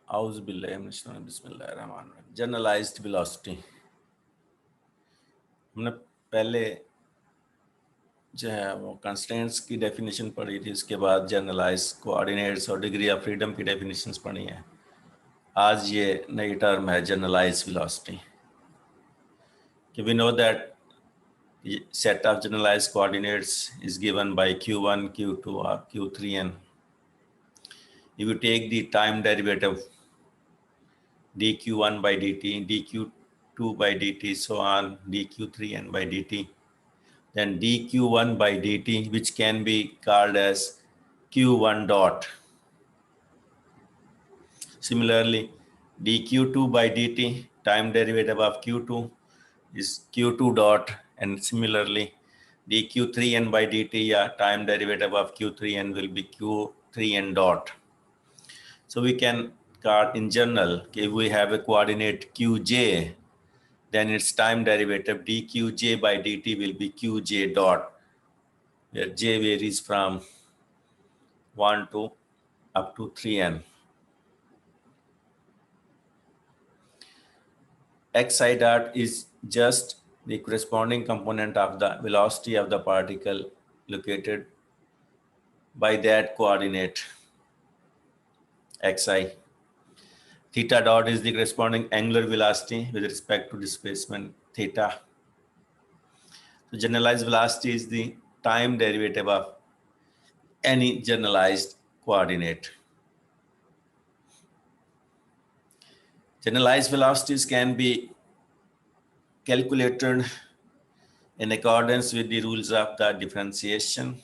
आउज़ बिल्लाहि मिनश शैतानिर रजीम, बिस्मिल्लाहिर रहमानिर रहीम। Generalised velocity हमने पहले जो है वो कंस्ट्रेंट्स की डेफिनेशन पढ़ी थी, उसके बाद जनरलाइज कोऑर्डिनेट्स और डिग्री ऑफ फ्रीडम की डेफिनेशंस पढ़ी हैं। आज ये नई टर्म है जनरलाइज वेलोसिटी कि we know that set of generalized coordinates is given by q1, q2 or q3, and if you take the time derivative dq1 by dt, dq2 by dt, so on dq3n by dt, then dq1 by dt, which can be called as q1 dot. Similarly, dq2 by dt, time derivative of q2 is q2 dot, and similarly dq3n by dt, time derivative of q3n will be q3n dot. So we can call in general, if we have a coordinate qj, then its time derivative dqj by dt will be qj dot, where j varies from 1 to up to 3n. xi dot is just the corresponding component of the velocity of the particle located by that coordinate xi. Theta dot is the corresponding angular velocity with respect to displacement theta. So generalized velocity is the time derivative of any generalized coordinate. Generalized velocities can be calculated in accordance with the rules of the differentiation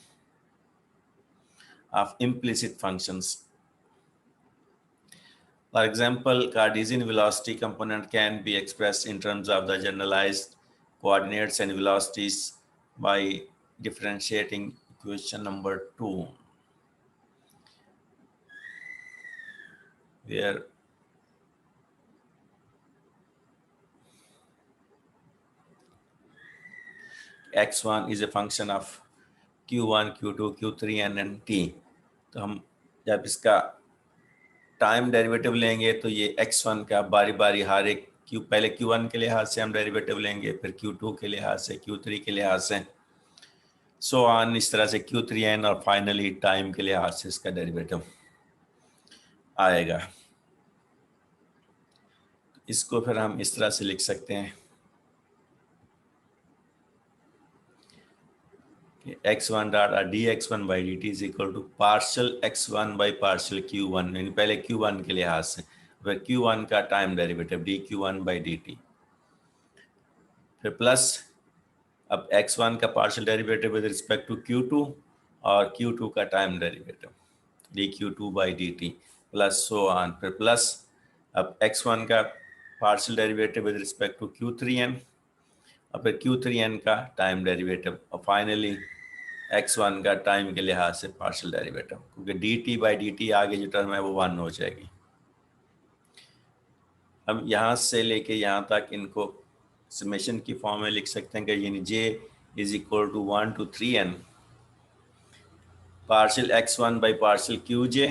of implicit functions. For example, Cartesian velocity component can be expressed in terms of the generalized coordinates and velocities by differentiating equation number 2, where x1 is a function of q1, q2, q3 and t. तो हम जब इसका time derivative लेंगे तो ये x1 का बारी बारी हर एक पहले q1 के लिहाज से हम डेरिवेटिव लेंगे, फिर q2 के लिहाज से, q3 के लिहाज से, सो ऑन, इस तरह से q3n, और फाइनली टाइम के लिहाज से इसका डेरिवेटिव आएगा। इसको फिर हम इस तरह से लिख सकते हैं कि x1 dot dx1 by dt is equal to partial x1 by partial q1, यानी पहले q1 के लिहाज से, फिर q1 का time derivative dq1 by dt, फिर प्लस अब x1 का partial derivative with respect to q2 और q2 का time derivative dq2 by dt, plus so on, फिर प्लस अब x1 का partial derivative with respect to q3n और फिर q3n का टाइम डेरिवेटिव, और फाइनली x1 का टाइम के लिहाज से पार्शियल डेरिवेटिव, क्योंकि dt by dt आगे जो टर्म है वो 1 हो जाएगी। अब यहाँ से लेके यहाँ तक इनको समेशन की फॉर्म में लिख सकते हैं कि यानी j is equal to 1 to 3n partial x1 by partial qj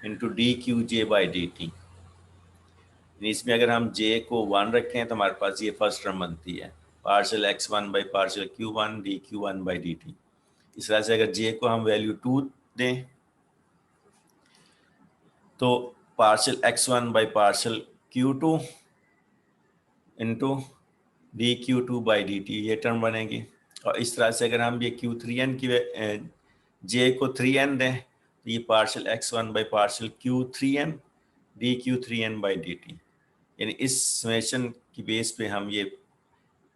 into dqj by dt। इसमें अगर हम j को 1 रखें तो हमारे पास ये फर्स्ट टर्म बनती है, partial x1 by partial q1 dq1 by dt। इस तरह से अगर j को हम वैल्यू 2 दें तो partial x1 by partial q2 into dq2 by dt ये टर्म बनेगी। और इस तरह से अगर हम ये q3n की j को 3n दें तो ये partial x1 by partial q3n dq3n by dt, यानी इस समेशन की बेस पे हम ये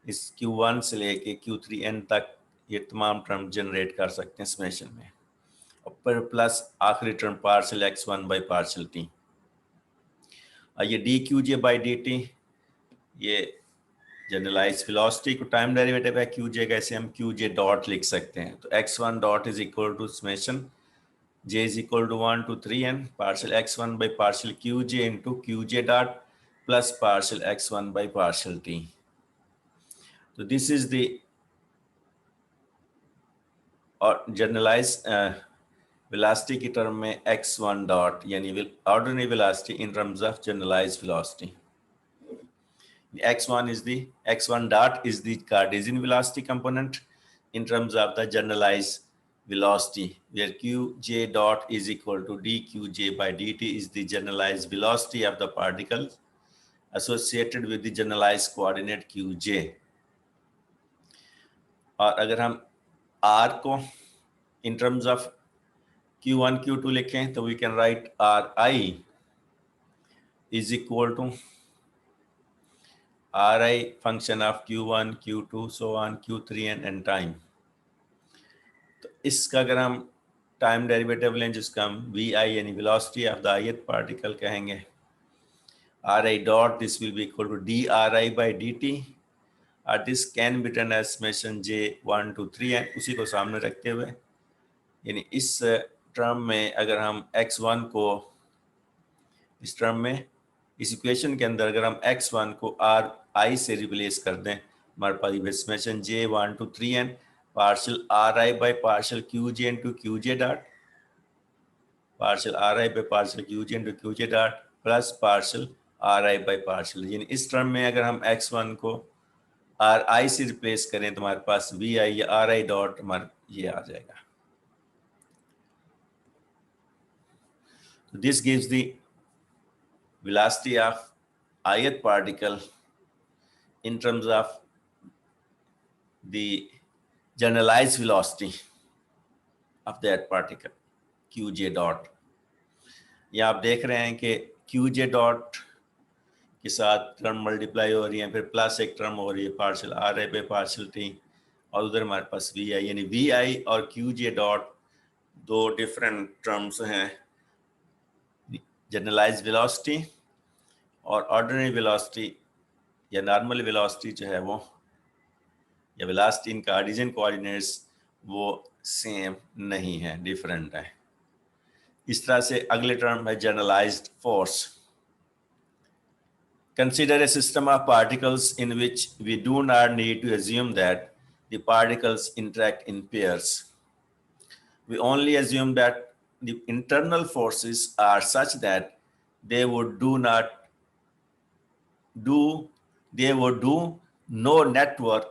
इस q1 से लेके q3n तक ये तमाम टर्म जनरेट कर सकते हैं समेशन में, और फिर प्लस आखिरी term partial x1 by partial t। और ये dqj by dt ये जनरलाइज वेलोसिटी को टाइम डेरिवेटिव है qj का, ऐसे हम qj डॉट लिख सकते हैं। तो x1 dot is equal to summation j is equal to 1 to 3n partial x1 by partial qj into qj dot plus partial x1 by partial t। तो this is the और generalise velocity की term में x1 डॉट यानी ordinary velocity in terms of generalised velocity. x1 dot is the Cartesian velocity component in terms of the generalized velocity, where qj dot is equal to dqj by dt is the generalized velocity of the particle associated with the generalized coordinate qj. और अगर हम r को in terms of q1 q2 लिखें तो we can write ri is equal to ri function of q1 q2 so on q3 and time. तो इसका अगर हम टाइम डेरिवेटिव लें जिसका हम वी आई यानी velocity of the ith particle कहेंगे, R I dot this will be equal to D R I by D T, और this can be written as summation j 1 to 3 and उसी को सामने रखते हुए यानी इस टर्म में अगर हम x1 को इस टर्म में इस इक्वेशन के अंदर अगर हम x1 को r i से रिप्लेस कर दें, हमारे पास summation j 1 to 3 and partial ri by partial qj into qj dot, partial ri by partial qj into qj dot plus partial ri by partial, यानी इस टर्म में अगर हम x1 को ri से रिप्लेस करें तो हमारे पास vi या ri डॉट हमारा ये आ जाएगा. This gives the velocity of ith particle in terms of the generalized velocity of that particle qj dot. या आप देख रहे हैं कि qj डॉट के साथ टर्म मल्टीप्लाई हो रही है, फिर प्लस एक टर्म हो रही है पार्शियल आर आई पे पार्शियल टी, और उधर हमारे पास वी आई यानी वी आई और qj डॉट दो डिफरेंट टर्म्स हैं, जनरलाइज्ड वेलोसिटी और ऑर्डिनरी वेलोसिटी या नॉर्मल वेलोसिटी जो है वो या वेलोसिटी इन कार्टेशियन कोऑर्डिनेट्स वो सेम नहीं है, डिफरेंट है. इस तरह से अगले टर्म है generalised force. Consider a system of particles in which we do not need to assume that the particles interact in pairs. We only assume that the internal forces are such that they would do no network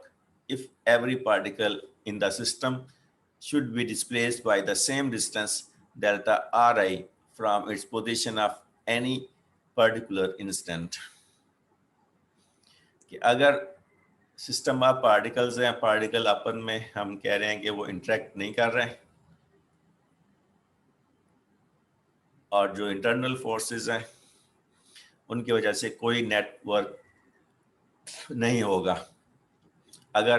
if every particle in the system should be displaced by the same distance delta ri from its position of any particular instant. कि अगर system of particles हैं, particle अपन में हम कह रहे हैं कि वो इंटरेक्ट नहीं कर रहे हैं और जो इंटरनल फोर्सेस हैं उनकी वजह से कोई नेटवर्क नहीं होगा अगर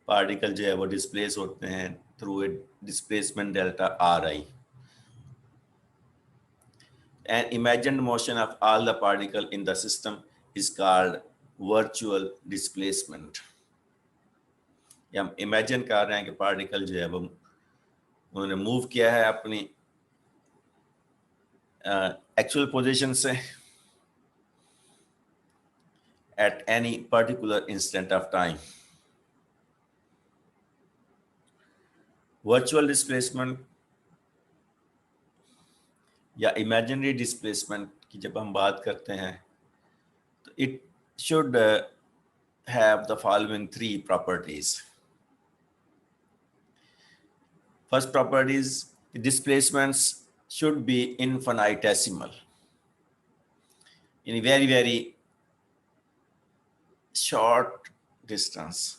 पार्टिकल जो है वो डिस्प्लेस होते हैं through a displacement delta R I. An imagined motion of all the particle in the system is called virtual displacement. या हम इमेजिन कर रहे हैं कि पार्टिकल जो है वो उन्होंने मूव किया है अपनी एक्चुअल पोजीशन से at any particular instant of time. Virtual displacement या imaginary displacement की जब हम बात करते हैं तो it should have the following three properties. First property is the displacements should be infinitesimal, in a very, very short distance.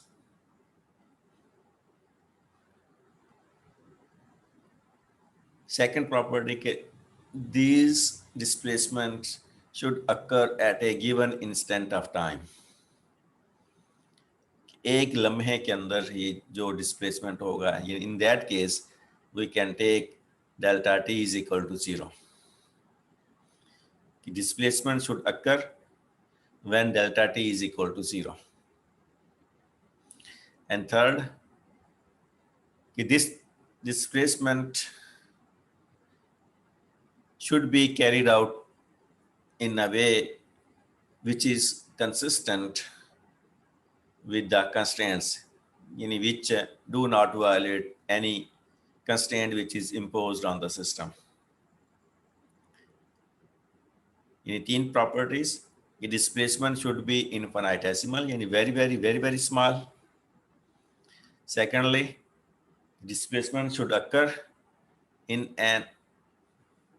Second property के these displacements should occur at a given instant of time. एक लम्हे के अंदर ही जो displacement होगा, in that case we can take delta t is equal to 0. Displacement should occur when delta t is equal to 0. And third, this displacement should be carried out in a way which is consistent with the constraints, which do not violate any constraint which is imposed on the system. In 18 properties, the displacement should be infinitesimal, yani very small. Secondly, displacement should occur in an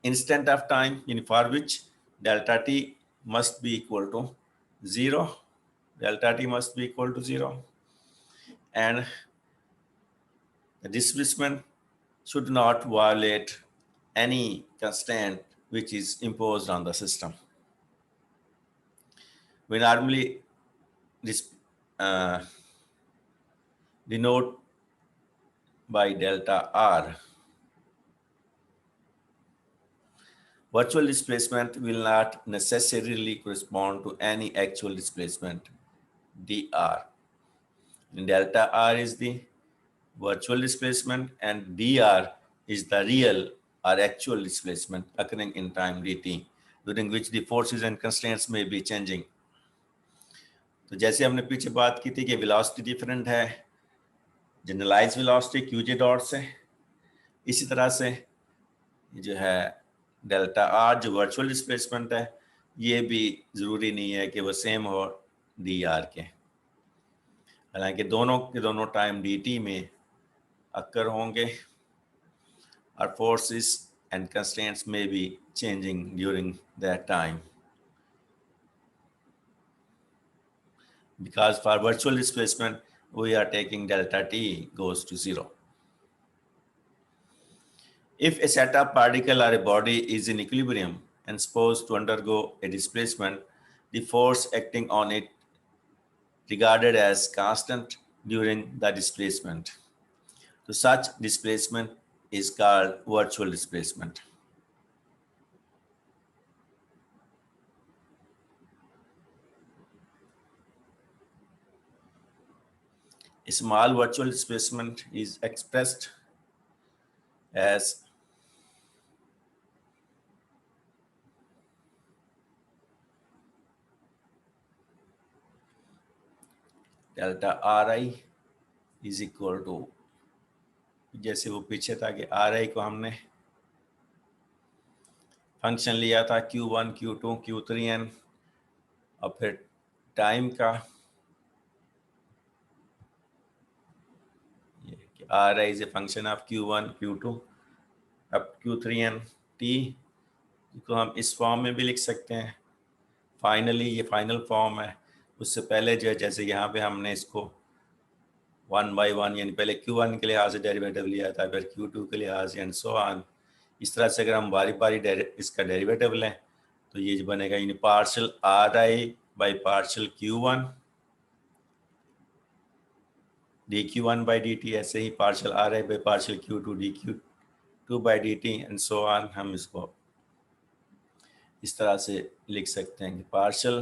instant of time in for which delta t must be equal to 0. Delta t must be equal to 0. And the displacement should not violate any constraint which is imposed on the system. We normally denote by delta R. Virtual displacement will not necessarily correspond to any actual displacement, dr. And delta R is the virtual displacement and dr is the real or actual displacement occurring in time dt, during which the forces and constraints may be changing. तो जैसे हमने पीछे बात की थी कि velocity different है generalise velocity QJ dot से, इसी तरह से जो है डेल्टा आर जो वर्चुअल डिस्प्लेसमेंट है ये भी ज़रूरी नहीं है कि वो सेम हो डी आर के, हालांकि दोनों के दोनों टाइम डी टी में अक्कर होंगे और फोर्सेस एंड कंस्ट्रेंट्स में be changing during that time, because for virtual displacement we are taking delta t goes to 0. If a set of particle or a body is in equilibrium and supposed to undergo a displacement, the force acting on it regarded as constant during the displacement. So such displacement is called virtual displacement. A small virtual displacement is expressed as delta Ri is equal to, जैसे वो पीछे था कि Ri को हमने function लिया था Q1, Q2, Q3n और फिर टाइम का Ri is a function of Q1, Q2 अब Q3n t को हम इस फॉर्म में भी लिख सकते हैं। फाइनली ये फाइनल फॉर्म है, उससे पहले जो है जैसे यहाँ पे हमने इसको 1 by 1 यानी पहले Q1 के लिहाज से डेरिवेटिव लिया था, फिर Q2 के लिहाज से एंड सो ऑन। इस तरह से अगर हम बारी बारी इसका डेरिवेटिव लें तो ये जो बनेगा यानी partial Ri by partial Q1 dq1 by dt, ऐसे ही partial Ri by partial Q2 dq2 by dt and so on. हम इसको इस तरह से लिख सकते हैं कि पार्शियल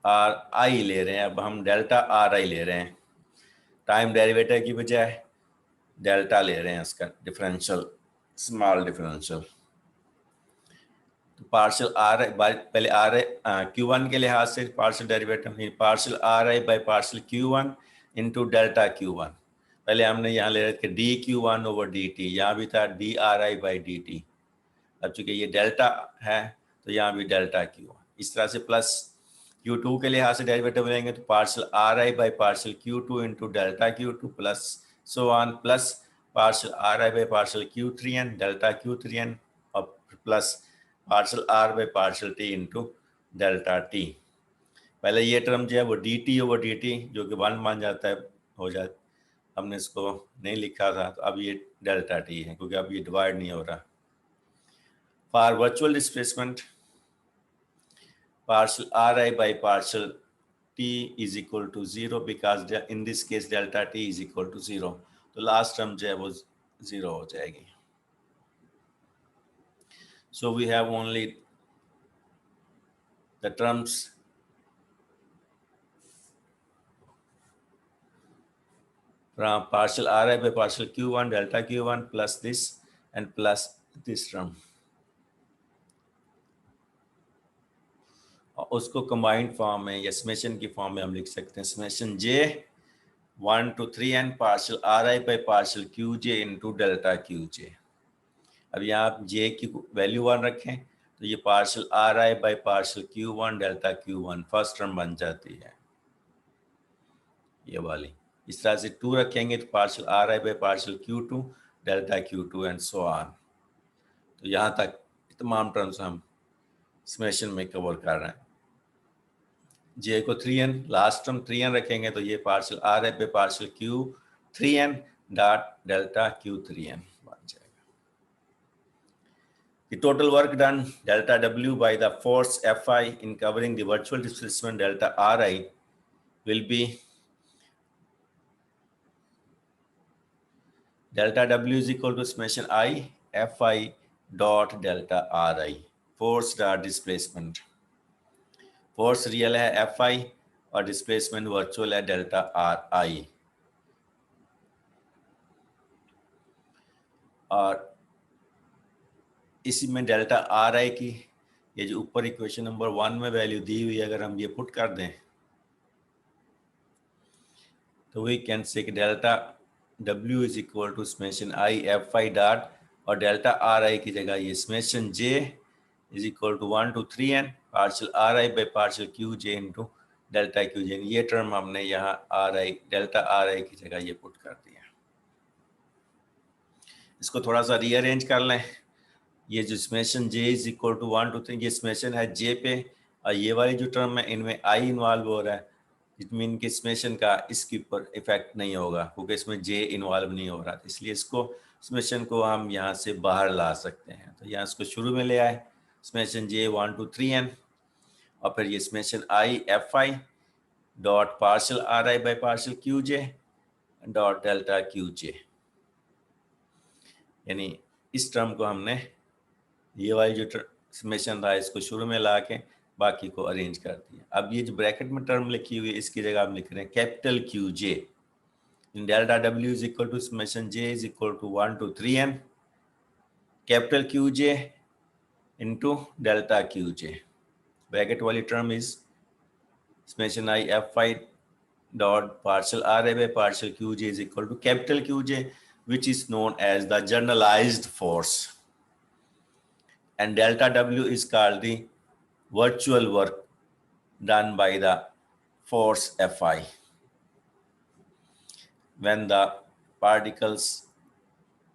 Ri ले रहे हैं, अब हम डेल्टा Ri ले रहे हैं, टाइम डेरिवेटिव की बजाय डेल्टा ले रहे हैं इसका डिफरेंशियल, स्मॉल डिफरेंशियल। तो पार्शियल Ri पहले Ri Q1 के लिहाज से partial derivative partial Ri by partial Q1 into delta Q1। पहले हमने यहाँ ले रहे थे dq1 ओवर dt, यहाँ भी था dRi बाई dt, अब चूंकि ये डेल्टा है तो यहाँ भी डेल्टा Q1। इस तरह से प्लस Q2 के लिहाज से डेरिवेटिव लेंगे तो partial Ri by partial Q2 into delta Q2 plus so on, plus partial Ri by partial Q3n delta Q3n और plus partial R by partial T into delta T। पहले ये term जो है वो dt ओवर dt जो कि 1 मान जाता है हो जाता, हमने इसको नहीं लिखा था तो अब ये डेल्टा T है क्योंकि अब ये डिवाइड नहीं हो रहा। For virtual displacement, partial Ri by partial T is equal to 0 because in this case delta T is equal to 0. तो लास्ट टर्म जो है वो 0 हो जाएगी। So we have only the terms from partial Ri by partial Q1 delta Q1 plus this and plus this term। उसको combined form में या summation की फॉर्म में हम लिख सकते हैं summation j 1 to 3n partial ri by partial qj into delta qj। अब यहाँ आप j की वैल्यू 1 रखें तो ये partial ri by partial q1 delta q1 first term बन जाती है ये वाली। इस तरह से 2 रखेंगे तो partial ri by partial q2 delta q2 and so on. तो यहाँ तक तमाम टर्म्स हम समेशन में कवर कर रहे हैं। j को 3n लास्ट टर्म 3n रखेंगे तो ये partial ri by partial q 3n dot delta q3n बन जाएगा। The total work done delta W by the force Fi in covering the virtual displacement delta Ri will be delta W is equal to summation I Fi dot delta Ri force dot displacement। force real है Fi और displacement virtual है delta Ri। और इसी में delta Ri की ये जो ऊपर इक्वेशन नंबर 1 में वैल्यू दी हुई है अगर हम ये पुट कर दें तो वी कैन से कि delta W is equal to summation I Fi dot और डेल्टा Ri की जगह ये summation J is equal to 1 to 3n partial Ri by partial Qj into delta Qj। ये टर्म हमने यहाँ Ri डेल्टा Ri की जगह ये पुट कर दिया। इसको थोड़ा सा रीअरेंज कर लें। ये जो summation J is equal to 1 to 3 ये समेशन है J पे और ये वाली जो टर्म है इनमें I इन्वॉल्व हो रहा है। इट मीन कि समेशन का इसके ऊपर इफेक्ट नहीं होगा क्योंकि इसमें J इन्वॉल्व नहीं हो रहा, इसलिए इसको समेशन को हम यहाँ से बाहर ला सकते हैं। तो यहाँ इसको शुरू में ले आए समेशन J 1 to 3n और फिर ये summation I Fi dot partial Ri by partial Qj dot delta Qj। यानी इस टर्म को हमने ये वाली जो समेशन था इसको शुरू में ला के बाकी को अरेंज कर दिया। अब ये जो ब्रैकेट में टर्म लिखी हुई है इसकी जगह हम लिख रहे हैं capital Qj in delta W is equal to summation J is equal to 1 to 3n capital Qj into delta Qj। Bracket वाली term is summation I Fi dot partial Ri by partial Qj is equal to capital Qj which is known as the generalized force and delta W is called the virtual work done by the force Fi when the particles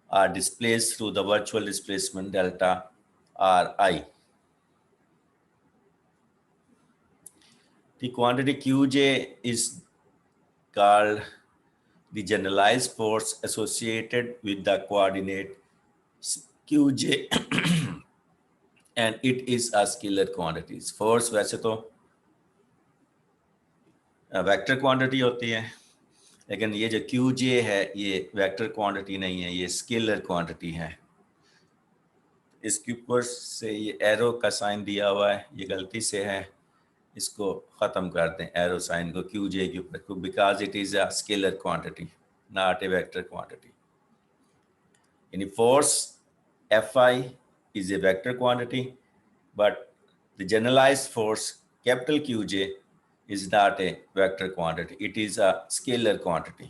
are displaced through the virtual displacement delta Ri. The quantity Qj is called the generalized force associated with the coordinate Qj and it is a scalar quantity। force वैसे तो vector quantity होती है लेकिन ये जो Qj है ये vector quantity नहीं है, ये स्केलर क्वांटिटी है। इसके ऊपर से ये एरो का साइन दिया हुआ है ये गलती से है, इसको ख़त्म कर दें एरो साइन को Qj के ऊपर because it is a scalar quantity not a vector quantity. यानी force Fi is a vector quantity but the generalized force capital Qj is not a vector quantity, it is a scalar quantity।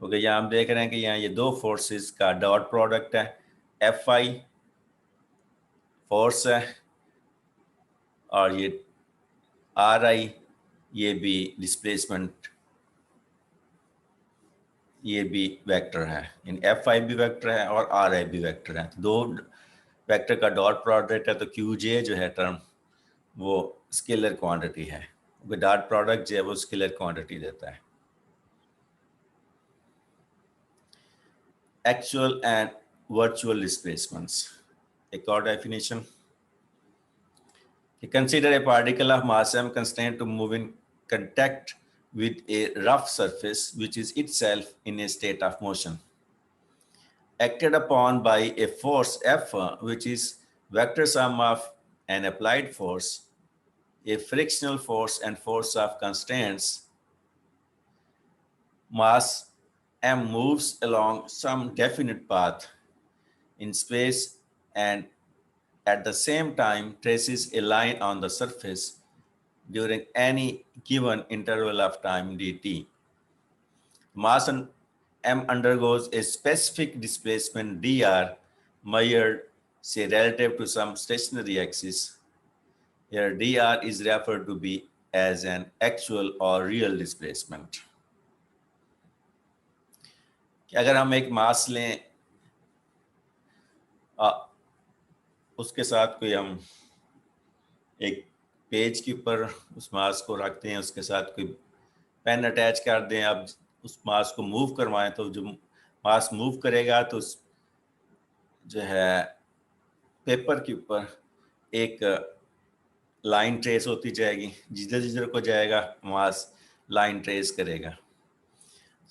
Okay यहाँ हम देख रहे हैं कि यहाँ ये दो फोर्सेस का डॉट प्रोडक्ट है Fi फोर्स है और ये Ri ये भी डिस्प्लेसमेंट ये भी वेक्टर है। इन Fi भी वेक्टर है और Ri भी वेक्टर है। दो वेक्टर का डॉट प्रोडक्ट है तो Qj जो है टर्म वो स्केलर क्वांटिटी है, डॉट प्रोडक्ट जो है वो स्केलर क्वांटिटी देता है। एक्चुअल एंड वर्चुअल डिस्प्लेसमेंट्स एक और definition. Consider a particle of mass m constrained to move in contact with a rough surface which is itself in a state of motion, acted upon by a force F which is vector sum of an applied force, a frictional force and force of constraints. Mass m moves along some definite path in space and at the same time traces a line on the surface during any given interval of time dt. Mass M undergoes a specific displacement dr measured, say, relative to some stationary axis. Here dr is referred to be as an actual or real displacement. अगर हम एक मास लें, उसके साथ कोई हम एक page के ऊपर उस मास को रखते हैं, उसके साथ कोई पेन अटैच कर दें, आप उस मास को मूव करवाएं, तो जो मास मूव करेगा तो जो है पेपर के ऊपर एक लाइन ट्रेस होती जाएगी, जिधर जिधर को जाएगा मास लाइन ट्रेस करेगा।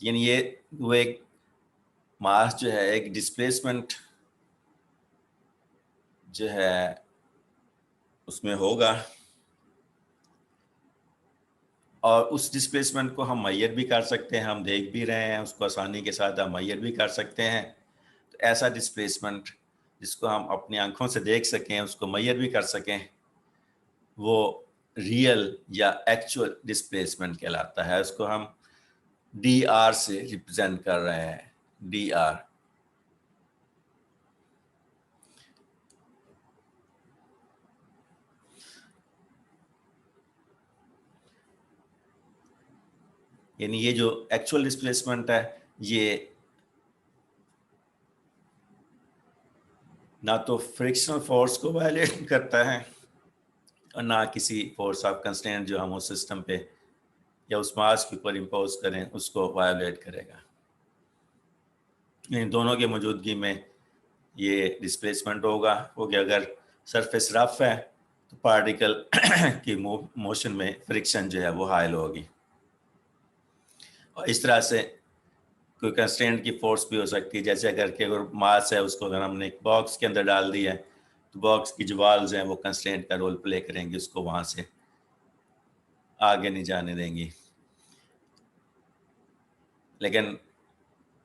यानी ये वो एक मास जो है एक डिस्प्लेसमेंट जो है उसमें होगा, और उस डिस्प्लेसमेंट को हम मेजर भी कर सकते हैं, हम देख भी रहे हैं उसको, आसानी के साथ हम मेजर भी कर सकते हैं। तो ऐसा डिस्प्लेसमेंट जिसको हम अपनी आंखों से देख सकें, उसको मेजर भी कर सकें, वो रियल या एक्चुअल डिस्प्लेसमेंट कहलाता है। उसको हम डी आर से रिप्रेजेंट कर रहे हैं, डी आर। यानी ये जो एक्चुअल डिस्प्लेसमेंट है, ये ना तो फ्रिक्शनल फोर्स को वायलेट करता है और ना किसी फोर्स ऑफ कंस्ट्रेंट जो हम उस सिस्टम पे या उस मास के ऊपर इम्पोज करें उसको वायोलेट करेगा। इन दोनों की मौजूदगी में ये डिस्प्लेसमेंट होगा वो कि अगर सरफेस रफ है तो पार्टिकल की मोशन में फ्रिक्शन जो है वो हाइल होगी, और इस तरह से कोई कंस्ट्रेंट की फोर्स भी हो सकती है। जैसे अगर मास है, उसको अगर हमने एक बॉक्स के अंदर डाल दिया है तो बॉक्स की जो वॉल्स हैं वो कंस्ट्रेंट का रोल प्ले करेंगे, उसको वहाँ से आगे नहीं जाने देंगी। लेकिन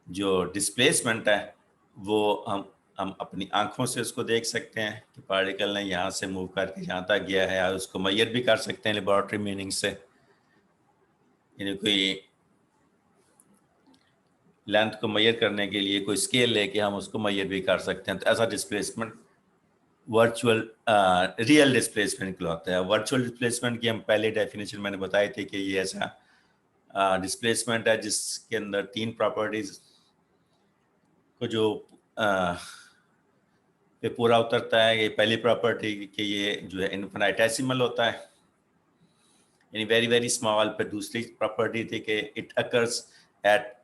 जो डिस्प्लेसमेंट है वो हम अपनी आंखों से उसको देख सकते हैं कि पार्टिकल ने यहाँ से मूव करके यहाँ तक गया है, और उसको मेजर भी कर सकते हैं लेबोरेटरी मीनिंग से। यानी कोई लेंथ को मेजर करने के लिए कोई स्केल लेके हम उसको मेजर भी कर सकते हैं। तो ऐसा डिस्प्लेसमेंट वर्चुअल रियल डिस्प्लेसमेंट कहलाता है। वर्चुअल डिस्प्लेसमेंट की हम पहले डेफिनेशन मैंने बताई थी कि ये ऐसा डिस्प्लेसमेंट है जिसके अंदर तीन प्रॉपर्टीज को जो पे पूरा उतरता है। ये पहली प्रॉपर्टी कि ये जो है इनफिनिटेसिमल होता है, यानी वेरी वेरी स्मॉल। पे दूसरी प्रॉपर्टी थी कि it occurs at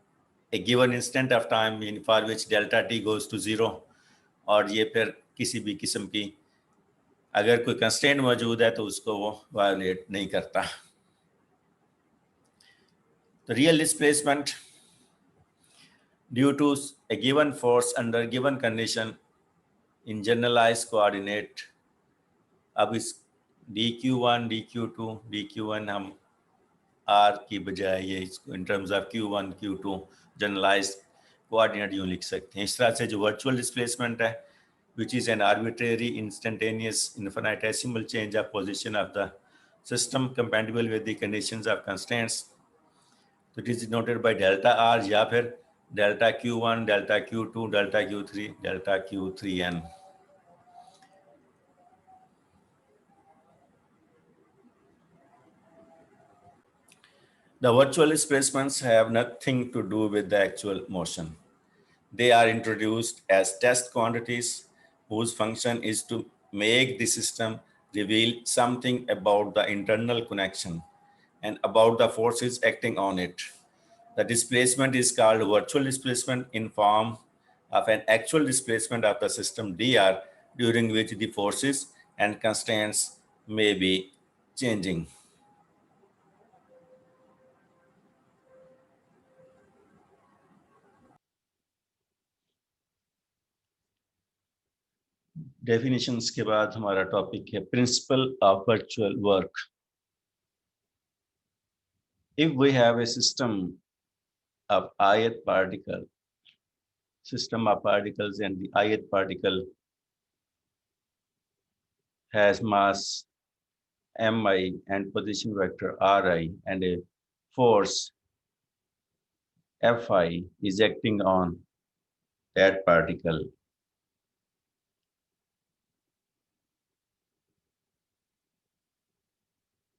a given instant of time in for which delta t goes to zero, और ये फिर किसी भी किस्म की अगर कोई कंस्ट्रेंट मौजूद है तो उसको वो वायोलेट नहीं करता। तो real displacement due to a given force under given condition in generalised coordinate. अब इस dq1 dq2 dq1 हम r की बजाय ये इसको in terms of q1 q2 generalised coordinate यूं लिख सकते हैं। इस तरह से जो वर्चुअल डिस्प्लेसमेंट है which is an arbitrary instantaneous infinitesimal change of position of the system compatible with the conditions of constraints, so it is denoted by delta r या फिर delta q1 delta q2 delta q3 delta q3n। The virtual displacements have nothing to do with the actual motion. They are introduced as test quantities whose function is to make the system reveal something about the internal connection and about the forces acting on it. The displacement is called virtual displacement in form of an actual displacement of the system dr during which the forces and constraints may be changing. Definitions के बाद हमारा topic है principal of virtual work. If we have a system of ith particle, system of particles, and the ith particle has mass mi and position vector ri and a force Fi is acting on that particle,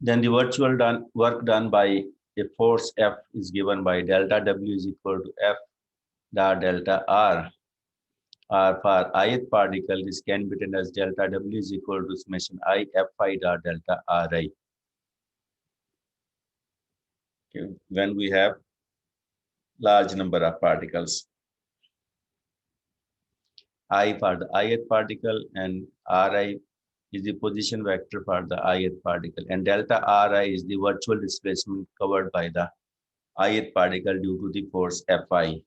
then the virtual work done by a force F is given by delta W is equal to F dot delta R. Or for ith particle, this can be written as delta W is equal to summation I Fi dot delta Ri. Okay. When we have large number of particles, I for the ith particle and Ri is the position vector for the ith particle, and delta Ri is the virtual displacement covered by the ith particle due to the force Fi.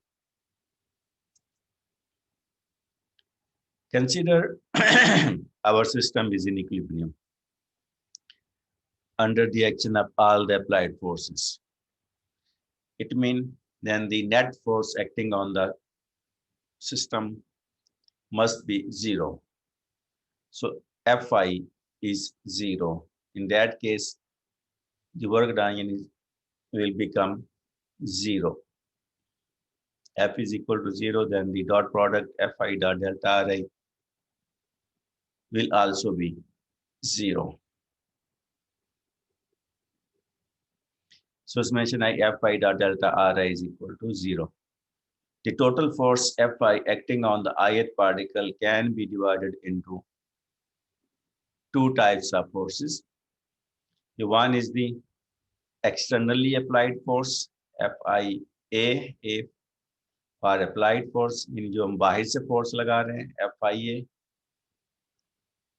Consider our system is in equilibrium under the action of all the applied forces. It means then the net force acting on the system must be zero. So Fi is zero. In that case, the work done will become zero. F is equal to zero, then the dot product Fi dot delta Ri will also be zero. So summation I Fi dot delta Ri is equal to zero. The total force Fi acting on the ith particle can be divided into two types of forces. The one is the externally applied force FIA, A for applied force, यानी जो हम बाहर से force लगा रहे हैं FIA,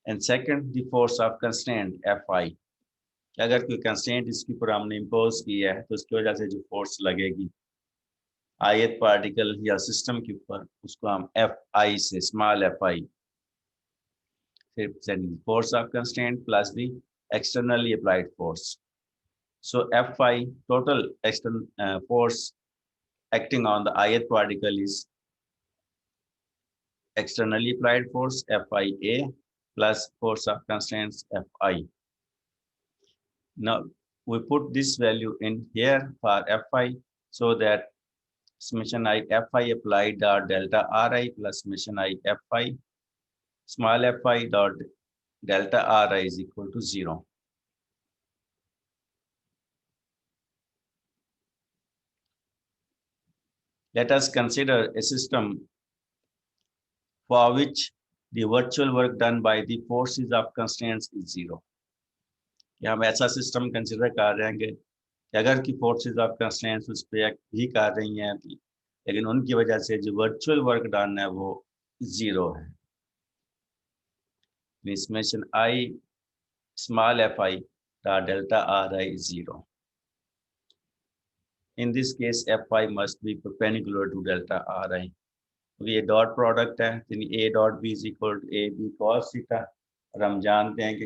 and second the force of constraint FI. अगर कोई constraint इसके ऊपर हमने impose किया है तो उसकी वजह से जो force लगेगी ith particle या system के ऊपर, उसको हम FI से small FI representing the force of constraint plus the externally applied force. So Fi total external force acting on the ith particle is externally applied force Fia plus force of constraints Fi. Now we put this value in here for Fi so that summation I Fi applied dot delta Ri plus summation I Fi small Fi dot delta Ri is equal to 0. Let us consider a system for which the virtual work done by the forces of constraints is 0. या हम ऐसा system consider कर रहे हैं कि अगर की forces of constraints उस पर एक्ट भी कर रही हैं, लेकिन उनकी वजह से जो वर्चुअल वर्क डन है वो 0 है. Summation I small Fi dot delta Ri is 0. In this case, Fi must be perpendicular to delta Ri. ये डॉट प्रोडक्ट है, यानी A dot B is equal to AB cos theta, और हम जानते हैं कि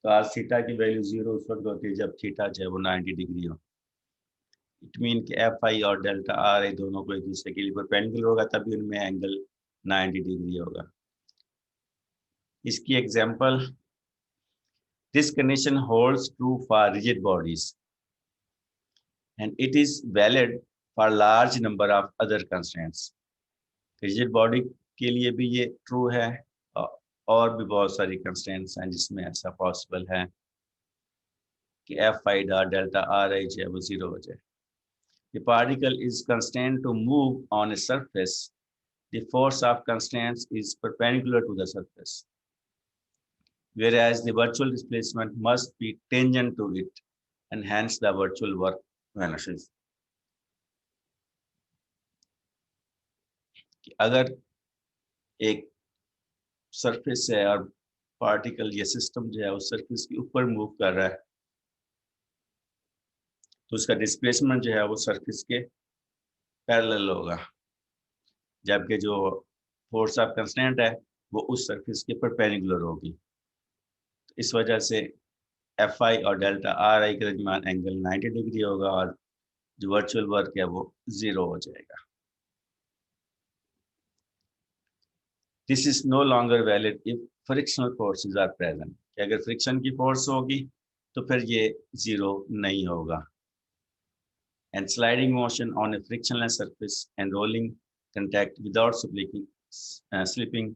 cos थीटा की value 0 उस वक्त होती है जब थीटा जो है वो 90 डिग्री हो. इट मीन कि Fi और डेल्टा Ri दोनों को एक दूसरे के लिए परपेंडिकुलर होगा, तभी उनमें एंगल 90 डिग्री होगा. इसकी example, this condition holds true for rigid bodies and it is valid for large number of other constraints. Rigid body के लिए भी ये ट्रू है, और भी बहुत सारी कंस्ट्रेंट्स हैं जिसमें ऐसा पॉसिबल है कि Fi dot delta Ri जो है वो 0 हो जाए. The particle is constrained to move on a surface. The force of constraints is perpendicular to the surface, whereas the virtual displacement must be tangent to it, and hence the virtual work vanishes. अगर एक surface है और particle या system जो है उस surface के ऊपर मूव कर रहा है, तो उसका डिस्प्लेसमेंट जो है वो सरफेस के पैरेलल होगा, जबकि जो फोर्स ऑफ कंस्ट्रेंट है वो उस सरफेस के परपेंडिकुलर होगी. तो इस वजह से Fi और डेल्टा Ri के दरमियान एंगल 90 डिग्री होगा और जो वर्चुअल वर्क है वो 0 हो जाएगा. This is no longer valid if frictional forces are present. अगर फ्रिक्शन की फोर्स होगी तो फिर ये 0 नहीं होगा. and sliding motion on a frictionless surface and rolling contact without slipping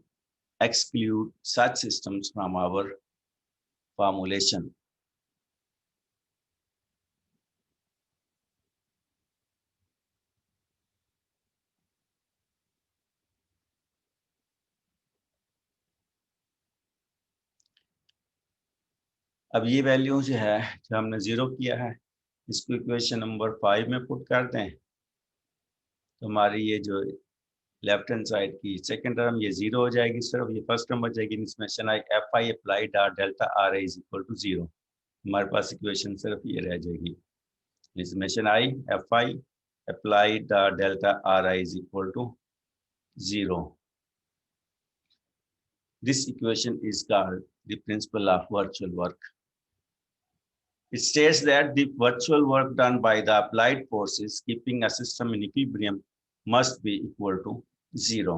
exclude such systems from our formulation. अब ये वैल्यू जो है जो हमने 0 किया है इसको इक्वेशन नंबर 5 में पुट कर दें तो हमारी ये जो लेफ्ट हैंड साइड की सेकंड टर्म ये 0 हो जाएगी सिर्फ, ये फर्स्ट टर्म बचेगी summation I F I applied dot delta R I is equal to 0। हमारे पास इक्वेशन सिर्फ ये रह जाएगी summation I F I applied dot delta R I is equal to 0। This equation is called the principle of virtual work. It states that the virtual work done by the applied forces keeping a system in equilibrium must be equal to 0.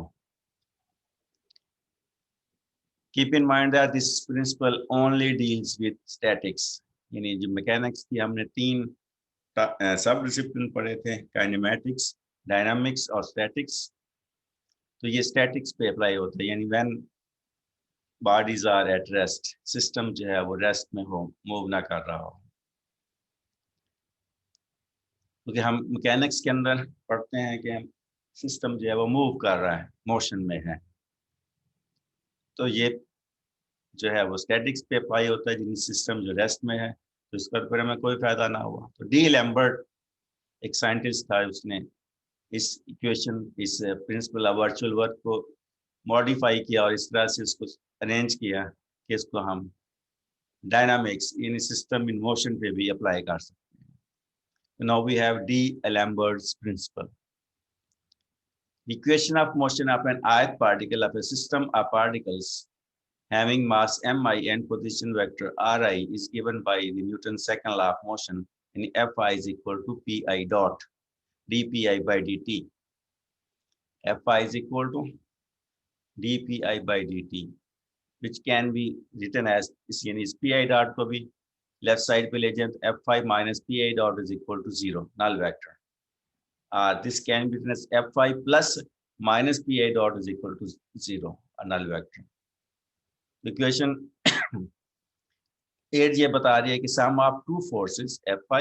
Keep in mind that this principle only deals with statics. यानी जो mechanics की हमने 3 सब discipline पढ़े थे, kinematics, dynamics और statics, तो ये स्टैटिक्स पे अप्लाई होता है। यानी when bodies are at rest, system जो है वो रेस्ट में हो, मूव ना कर रहा हो। क्योंकि हम मैकेनिक्स के अंदर पढ़ते हैं कि सिस्टम जो है वो मूव कर रहा है, मोशन में है, तो ये जो है वो स्टैटिक्स पे अप्लाई होता है जिन सिस्टम जो रेस्ट में है, तो इसका फिर हमें कोई फायदा ना हुआ। तो डी लैम्बर्ट एक साइंटिस्ट था, उसने इस इक्वेशन, इस प्रिंसिपल ऑफ वर्चुअल वर्क को मॉडिफाई किया और इस तरह से उसको अरेंज किया कि इसको हम dynamics in system in motion पे भी अप्लाई कर सकते हैं। Now we have d'Alembert's principle. Equation of motion of an ith particle of a system of particles having mass mi and position vector ri is given by the Newton's second law of motion, and Fi is equal to pi dot dpi by dt. Fi is equal to dpi by dt, which can be written as is pi dot को भी left side पे ले जाएं तो Fi minus pi dot is equal to 0, null vector. This can be written as Fi plus minus pi dot is equal to 0, a null vector. Equation 8 ये बता रही है कि sum of two forces Fi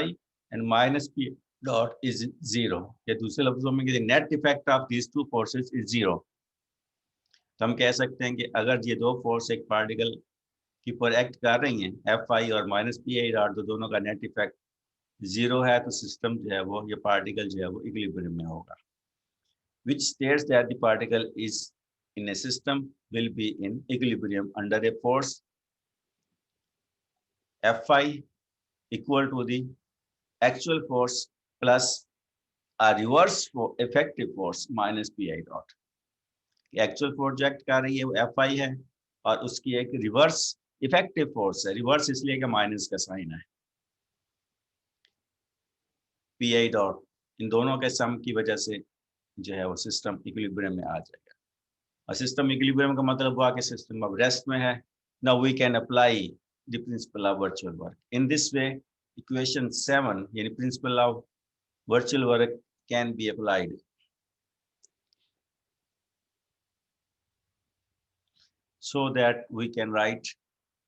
and minus pi dot is 0, या दूसरे लफ्जों में कि net effect of these two forces is 0। तो हम कह सकते हैं कि अगर ये दो फोर्स एक पार्टिकल की पर एक्ट कर रही हैं Fi और माइनस pi डॉट, तो दोनों का नेट इफेक्ट 0 है, तो सिस्टम जो है वो, ये पार्टिकल जो है वो इक्विलिब्रियम में होगा। which states that the particle is in a system will be in equilibrium under a force Fi equal to the actual force plus a reverse for effective force minus pi dot। Actual force जो act कर रही है वो Fi है और उसकी एक reverse effective force है, रिवर्स इसलिए कि माइनस का साइन है, pi डॉट। इन दोनों के सम की वजह से जो है वो सिस्टम इक्विलिब्रियम में आ जाएगा। और सिस्टम इक्विलिब्रियम का मतलब हुआ कि सिस्टम अब रेस्ट में है। Now we can apply the principle of virtual work in this way. Equation 7 यानी principle of virtual work can be applied. So that we can write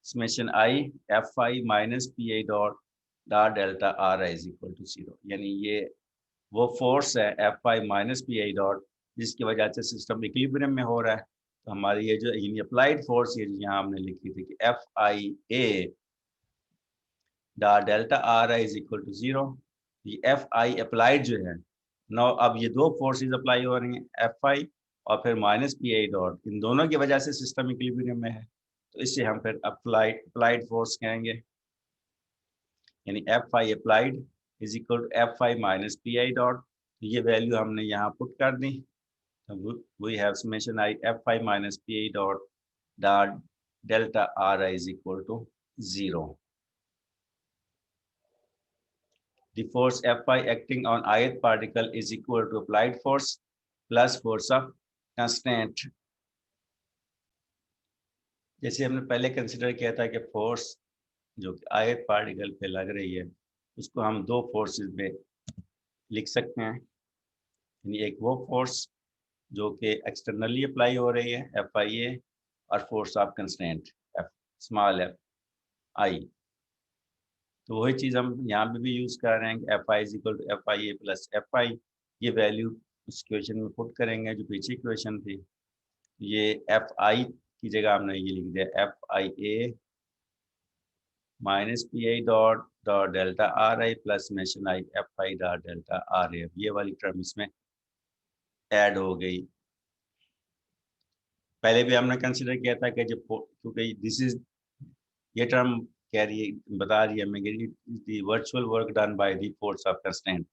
summation I Fi minus pi dot delta ri is equal to 0। यानी ये वो force है Fi minus pi dot जिसकी वजह से system equilibrium में हो रहा है। तो हमारी ये जो अप्लाइड फोर्स ये यहाँ हमने लिखी थी कि Fia dot delta ri is equal to 0। ये Fi अप्लाइड जो है, नो अब ये दो फोर्सेस अप्लाई हो रही हैं Fi और फिर माइनस pi डॉट, इन दोनों की वजह से सिस्टम इक्विलिब्रियम में है, तो इससे हम फिर अप्लाइड फोर्स कहेंगे। यानी Fi applied is equal to Fi minus pi dot. ये वैल्यू हमने यहाँ पुट कर दी, तो we have summation I Fi minus pi dot delta ri is equal to 0। The force Fi acting on ith particle is equal to applied force plus force of constraint। जैसे हमने पहले consider किया था कि force जो ith particle पे लग रही है उसको हम दो फोर्सेस में लिख सकते हैं, यानी एक वो फोर्स जो कि एक्सटर्नली अप्लाई हो रही है FIA, और force of constraint F small f I। तो वही चीज़ हम यहाँ पे भी यूज़ कर रहे हैं कि FI is equal to FIA plus FI। ये वैल्यू उस क्वेश्चन में पुट करेंगे जो पीछे क्वेश्चन थी। ये FI की जगह हमने ये लिख दिया FIA minus PI dot dot delta RI plus mason I FI dot delta RA। ये वाली टर्म इसमें ऐड हो गई। पहले भी हमने कंसिडर किया था कि जब, क्योंकि दिस इज, ये टर्म कह रही है, बता रही है हमें कि the virtual work done by the force of constraint.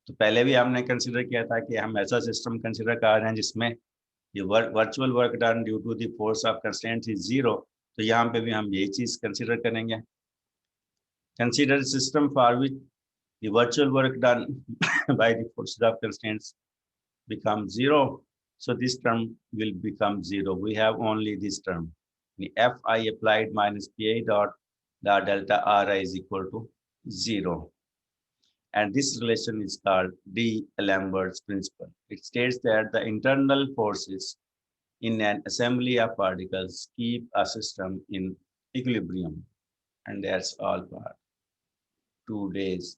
तो पहले भी हमने कंसिडर किया था कि हम ऐसा सिस्टम कंसिडर कर रहे हैं जिसमें ये virtual work done due to the force of constraint is zero. तो यहाँ पे भी हम यही चीज कंसिडर करेंगे। Consider system for which the virtual work done by the force of constraints become zero, so this term will become zero. We have only this term, Fi applied minus Pa dot delta Ri is equal to 0, and this relation is called D'Alembert's principle. It states that the internal forces in an assembly of particles keep a system in equilibrium. And that's all for today's